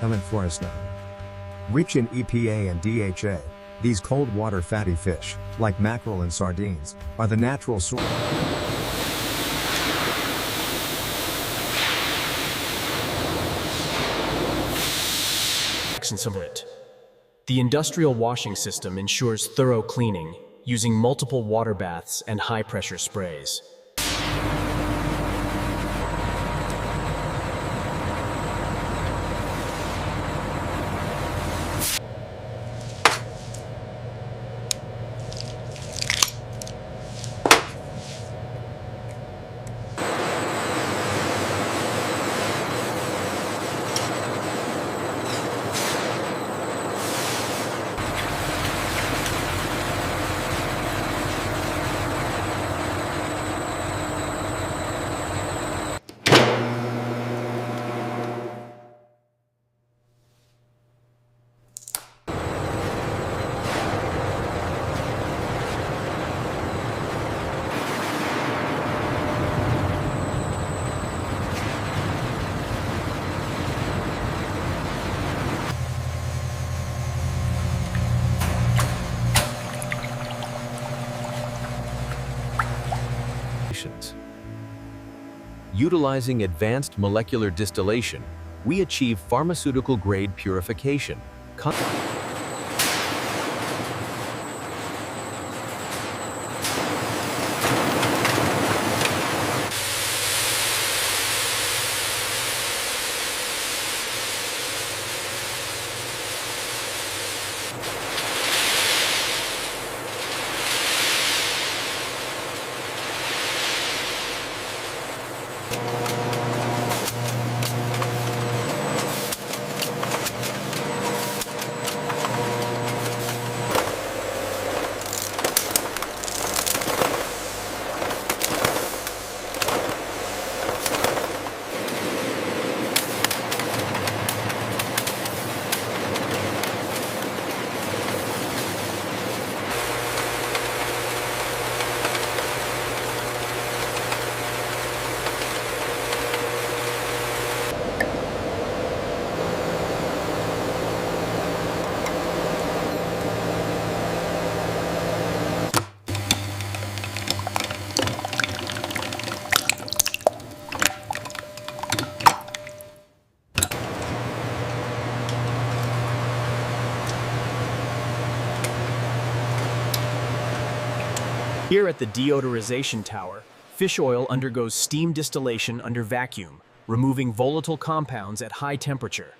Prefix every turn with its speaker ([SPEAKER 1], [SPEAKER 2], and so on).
[SPEAKER 1] Forestine. Rich in EPA and DHA, these cold water fatty fish, like mackerel and sardines, are the natural source.
[SPEAKER 2] Supplement. The industrial washing system ensures thorough cleaning using multiple water baths and high-pressure sprays.
[SPEAKER 3] Utilizing advanced molecular distillation, we achieve pharmaceutical-grade purification.
[SPEAKER 2] Here at the Deodorization tower, fish oil undergoes steam distillation under vacuum, removing volatile compounds at high temperature.